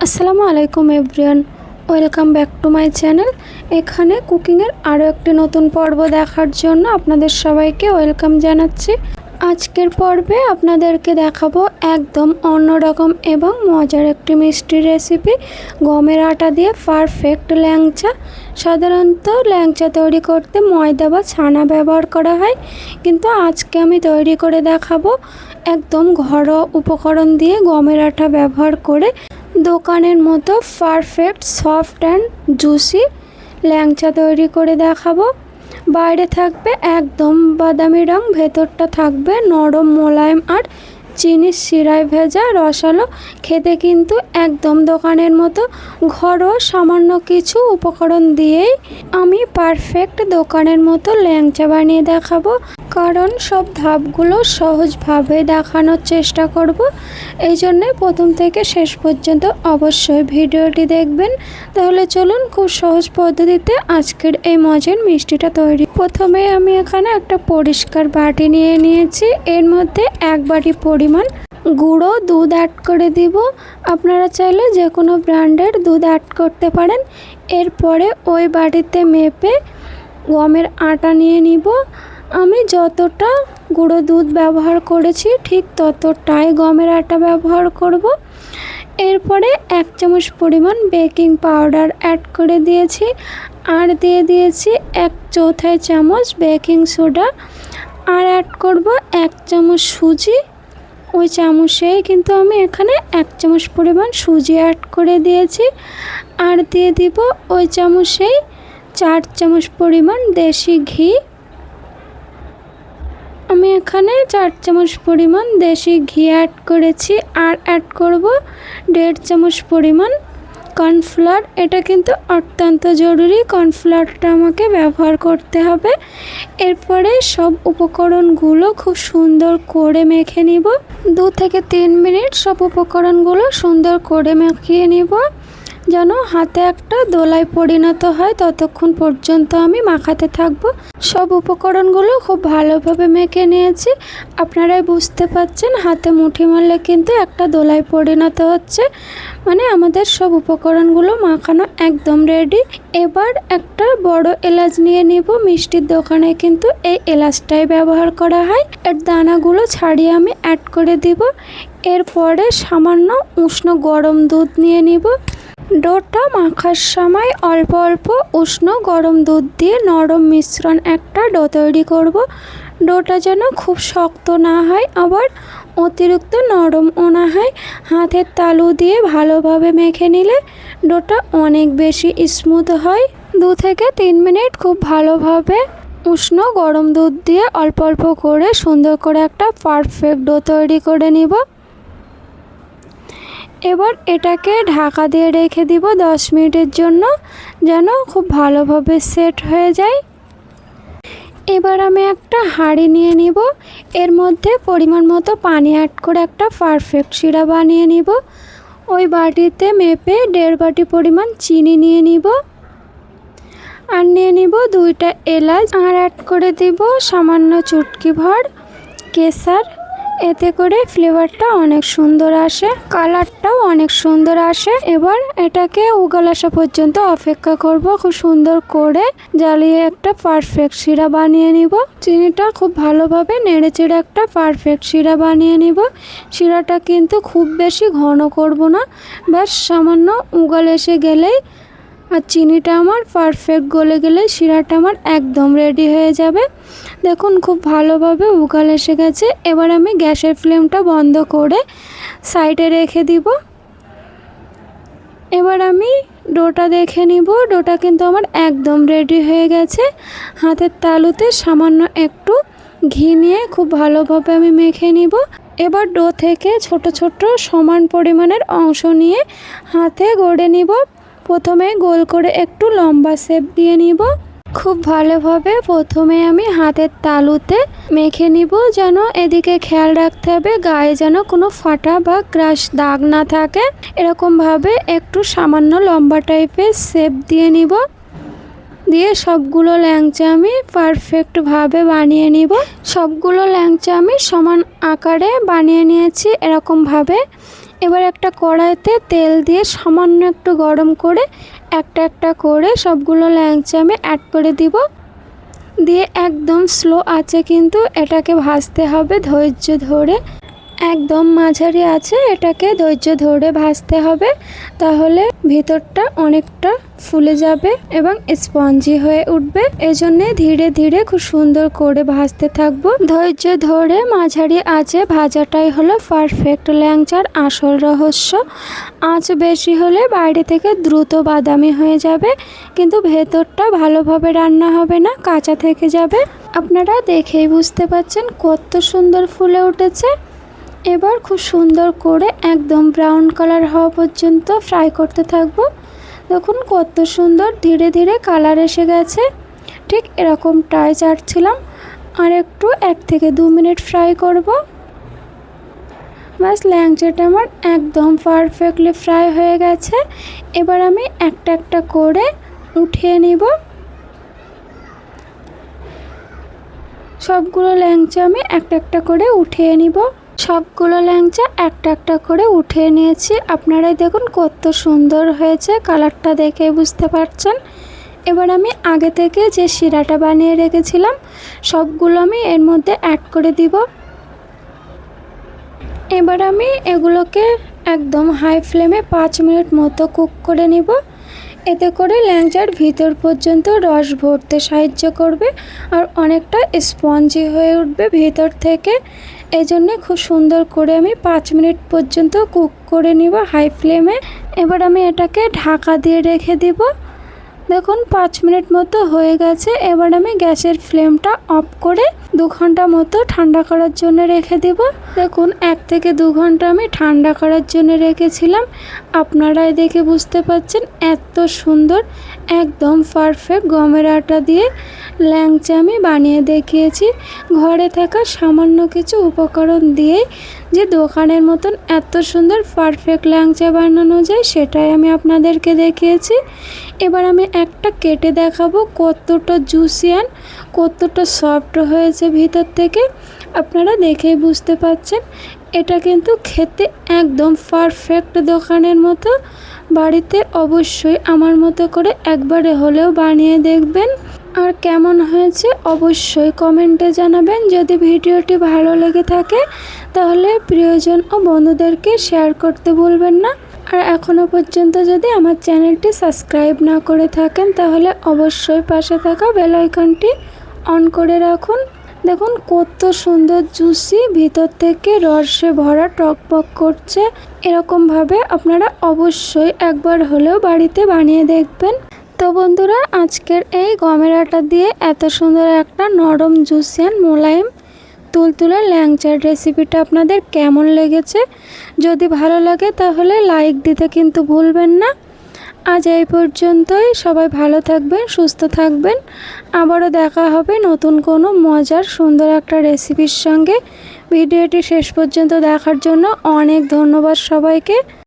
আসসালামু আলাইকুম everyone, welcome back to my channel. এখানে কুকিংয়ের আরও একটি নতুন পর্ব দেখার জন্য আপনাদের সবাইকে ওয়েলকাম জানাচ্ছি। আজকের পর্বে আপনাদেরকে দেখাবো একদম অন্যরকম এবং মজার একটি মিষ্টি রেসিপি, গমের আটা দিয়ে পারফেক্ট ল্যাংচা। সাধারণত ল্যাংচা তৈরি করতে ময়দা বা ছানা ব্যবহার করা হয়, কিন্তু আজকে আমি তৈরি করে দেখাবো একদম ঘরোয়া উপকরণ দিয়ে গমের আটা ব্যবহার করে দোকানের মতো পারফেক্ট সফট অ্যান্ড জুসি ল্যাংচা তৈরি করে দেখাবো। বাইরে থাকবে একদম বাদামি রং, ভেতরটা থাকবে নরম মোলায়েম আর চিনির শিরায় ভেজা রসালো। খেতে কিন্তু একদম দোকানের মতো। ঘরোয়া সামান্য কিছু উপকরণ দিয়েই আমি পারফেক্ট দোকানের মতো ল্যাংচা বানিয়ে দেখাবো, কারণ সব ধাপগুলো সহজভাবে দেখানোর চেষ্টা করব। এই জন্যে প্রথম থেকে শেষ পর্যন্ত অবশ্যই ভিডিওটি দেখবেন। তাহলে চলুন খুব সহজ পদ্ধতিতে আজকের এই মজার মিষ্টিটা তৈরি। প্রথমে আমি এখানে একটা পরিষ্কার বাটি নিয়ে নিয়েছি। এর মধ্যে 1 বাটি পরিমাণ গুঁড়ো দুধ অ্যাড করে দিব। আপনারা চাইলে যে কোনো ব্র্যান্ডের দুধ অ্যাড করতে পারেন। এরপরে ওই বাটিতে মেপে গমের আটা নিয়ে নিব। আমি যতটা গুঁড়ো দুধ ব্যবহার করেছি ঠিক ততটাই গমের আটা ব্যবহার করব। এরপরে 1 চামচ পরিমাণ বেকিং পাউডার অ্যাড করে দিয়েছি, আর দিয়ে দিয়েছি 1/4 চামচ বেকিং সোডা, আর অ্যাড করব 1 চামচ সুজি। ওই চামচেই কিন্তু আমি এখানে 1 চামচ পরিমাণ সুজি অ্যাড করে দিয়েছি, আর দিয়ে দিব ওই চামচেই 4 চামচ পরিমাণ দেশি ঘি। আমি এখানে 4 চামচ পরিমাণ দেশি ঘি অ্যাড করেছি, আর অ্যাড করব 1.5 চামচ পরিমাণ কর্নফ্লাওয়ার। এটা কিন্তু অত্যন্ত জরুরি, কর্নফ্লাওয়ারটা আমাকে ব্যবহার করতে হবে। এরপরে সব উপকরণগুলো খুব সুন্দর করে মেখে নিব। 2 থেকে 3 মিনিট সব উপকরণগুলো সুন্দর করে মাখিয়ে নিব, যেন হাতে একটা দোলায় পরিণত হয়। ততক্ষণ পর্যন্ত আমি মাখাতে থাকবো। সব উপকরণগুলো খুব ভালোভাবে মেখে নিয়েছি। আপনারাই বুঝতে পারছেন, হাতে মুঠি মারলে কিন্তু একটা দোলায় পরিণত হচ্ছে, মানে আমাদের সব উপকরণগুলো মাখানো একদম রেডি। এবার একটা বড় এলাচ নিয়ে নিব। মিষ্টির দোকানে কিন্তু এই এলাচটাই ব্যবহার করা হয়। এর দানাগুলো ছাড়িয়ে আমি অ্যাড করে দিব। এরপরে সামান্য উষ্ণ গরম দুধ নিয়ে নিব। ডোটা মাখার সময় অল্প অল্প উষ্ণ গরম দুধ দিয়ে নরম মিশ্রণ একটা ডো তৈরি করব। ডোটা যেন খুব শক্ত না হয়, আবার অতিরিক্ত নরমও না হয়। হাতের তালু দিয়ে ভালোভাবে মেখে নিলে ডোটা অনেক বেশি স্মুথ হয়। 2 থেকে 3 মিনিট খুব ভালোভাবে উষ্ণ গরম দুধ দিয়ে অল্প অল্প করে সুন্দর করে একটা পারফেক্ট ডো তৈরি করে নিব। এবার এটাকে ঢাকা দিয়ে রেখে দিব 10 মিনিটের জন্য, যেন খুব ভালোভাবে সেট হয়ে যায়। এবার আমি একটা হাঁড়ি নিয়ে নিব। এর মধ্যে পরিমাণ মতো পানি অ্যাড করে একটা পারফেক্ট শিরা বানিয়ে নিব। ওই বাটিতে মেপে 1.5 বাটি পরিমাণ চিনি নিয়ে নিব, আর নিয়ে নিব 2টা এলাচ, আর অ্যাড করে দিব সামান্য চুটকি ভর কেশর। এতে করে ফ্লেভারটা অনেক সুন্দর আসে, কালারটাও অনেক সুন্দর আসে। এবার এটাকে উগাল আসা পর্যন্ত অপেক্ষা করব। খুব সুন্দর করে জ্বালিয়ে একটা পারফেক্ট শিরা বানিয়ে নিব। চিনিটা খুব ভালোভাবে নেড়েচেড়ে একটা পারফেক্ট শিরা বানিয়ে নিব। শিরাটা কিন্তু খুব বেশি ঘন করব না, ব্যাস সামান্য উগাল এসে গেলেই আর চিনিটা আমার পারফেক্ট গলে গেলে শিরাটা আমার একদম রেডি হয়ে যাবে। দেখুন খুব ভালোভাবে উগাল এসে গেছে। এবার আমি গ্যাসের ফ্লেমটা বন্ধ করে সাইডে রেখে দিব। এবার আমি ডোটা দেখে নিব। ডোটা কিন্তু আমার একদম রেডি হয়ে গেছে। হাতের তালুতে সামান্য একটু ঘি নিয়ে খুব ভালোভাবে আমি মেখে নিব। এবার ডো থেকে ছোট ছোট সমান পরিমাণের অংশ নিয়ে হাতে গড়ে নিব। প্রথমে গোল করে একটু লম্বা শেপ দিয়ে নিব। খুব ভালোভাবে প্রথমে আমি হাতের তালুতে মেখে নিব, যেন এদিকে খেয়াল রাখতে হবে গায়ে যেন কোনো ফাটা বা ক্রাশ দাগ না থাকে। এরকমভাবে একটু সামান্য লম্বা টাইপের শেপ দিয়ে নিব। দিয়ে সবগুলো ল্যাংচা আমি পারফেক্টভাবে বানিয়ে নিব। সবগুলো ল্যাংচা আমি সমান আকারে বানিয়ে নিয়েছি এরকমভাবে। এবার একটা কড়াইতে তেল দিয়ে সামান্য একটু গরম করে একটা একটা করে সবগুলো ল্যাংচা আমি অ্যাড করে দিব। দিয়ে একদম স্লো আঁচে কিন্তু এটাকে ভাজতে হবে ধৈর্য ধরে, একদম মাঝারি আছে এটাকে ধৈর্য ধরে ভাজতে হবে, তাহলে ভিতরটা অনেকটা ফুলে যাবে এবং স্পঞ্জি হয়ে উঠবে। এজন্যে ধীরে ধীরে খুব সুন্দর করে ভাজতে থাকবো। ধৈর্য ধরে মাঝারি আঁচে ভাজাটাই হলো পারফেক্ট ল্যাংচার আসল রহস্য। আঁচ বেশি হলে বাইরে থেকে দ্রুত বাদামি হয়ে যাবে, কিন্তু ভেতরটা ভালোভাবে রান্না হবে না, কাঁচা থেকে যাবে। আপনারা দেখেই বুঝতে পারছেন কত সুন্দর ফুলে উঠেছে। এবার খুব সুন্দর করে একদম ব্রাউন কালার হওয়া পর্যন্ত ফ্রাই করতে থাকবো। দেখুন কত সুন্দর ধীরে ধীরে কালার এসে গেছে। ঠিক এরকমটাই চাটছিলাম, আর একটু 1 থেকে 2 মিনিট ফ্রাই করব। বাস ল্যাংচাটা আমার একদম পারফেক্টলি ফ্রাই হয়ে গেছে। এবার আমি একটা একটা করে উঠিয়ে নিব। সবগুলো ল্যাংচা আমি একটা একটা করে উঠিয়ে নিব। সবগুলো ল্যাংচা একটা একটা করে উঠিয়ে নিয়েছি। আপনারাই দেখুন কত সুন্দর হয়েছে, কালারটা দেখে বুঝতে পারছেন। এবার আমি আগে থেকে যে শিরাটা বানিয়ে রেখেছিলাম সবগুলো আমি এর মধ্যে অ্যাড করে দিব। এবার আমি এগুলোকে একদম হাই ফ্লেমে 5 মিনিট মতো কুক করে নিব। এতে করে ল্যাংচার ভিতর পর্যন্ত রস ভরতে সাহায্য করবে আর অনেকটা স্পঞ্জি হয়ে উঠবে ভিতর থেকে। এই জন্যে খুব সুন্দর করে আমি 5 মিনিট পর্যন্ত কুক করে নিব হাই ফ্লেমে। এবার আমি এটাকে ঢাকা দিয়ে রেখে দিব। দেখুন 5 মিনিট মতো হয়ে গেছে। এবার আমি গ্যাসের ফ্লেমটা অফ করে 2 ঘন্টা মতো ঠান্ডা করার জন্য রেখে দেব। দেখুন 1 থেকে 2 ঘন্টা আমি ঠান্ডা করার জন্য রেখেছিলাম। আপনারাই দেখে বুঝতে পারছেন এত সুন্দর একদম পারফেক্ট গমের আটা দিয়ে ল্যাংচা আমি বানিয়ে দেখিয়েছি। ঘরে থাকা সামান্য কিছু উপকরণ দিয়েই যে দোকানের মতন এত সুন্দর পারফেক্ট ল্যাংচা বানানো যায় সেটাই আমি আপনাদেরকে দেখিয়েছি। এবার আমি একটা কেটে দেখাবো কতটা জুসি অ্যান্ড কতটা সফট হয়েছে ভিতর থেকে। আপনারা দেখেই বুঝতে পারছেন এটা কিন্তু খেতে একদম পারফেক্ট দোকানের মতো। বাড়িতে অবশ্যই আমার মতো করে একবারে হলেও বানিয়ে দেখবেন। আর কেমন হয়েছে অবশ্যই কমেন্টে জানাবেন। যদি ভিডিওটি ভালো লেগে থাকে তাহলে প্রিয়জন ও বন্ধুদেরকে শেয়ার করতে ভুলবেন না। আর এখনও পর্যন্ত যদি আমার চ্যানেলটি সাবস্ক্রাইব না করে থাকেন তাহলে অবশ্যই পাশে থাকা বেল আইকনটি অন করে রাখুন। দেখুন কত সুন্দর জুসি, ভিতর থেকে রসে ভরা, টকবক করছে। এরকমভাবে আপনারা অবশ্যই একবার হলেও বাড়িতে বানিয়ে দেখবেন। তো বন্ধুরা, আজকের এই গমের আটা দিয়ে এত সুন্দর একটা নরম জুসি অ্যান্ড মোলায়েম তুলতুলে ল্যাংচার রেসিপিটা আপনাদের কেমন লেগেছে? যদি ভালো লাগে তাহলে লাইক দিতে কিন্তু ভুলবেন না। আজ এই পর্যন্তই। সবাই ভালো থাকবেন, সুস্থ থাকবেন। আবারও দেখা হবে নতুন কোনো মজার সুন্দর একটা রেসিপির সঙ্গে। ভিডিওটি শেষ পর্যন্ত দেখার জন্য অনেক ধন্যবাদ সবাইকে।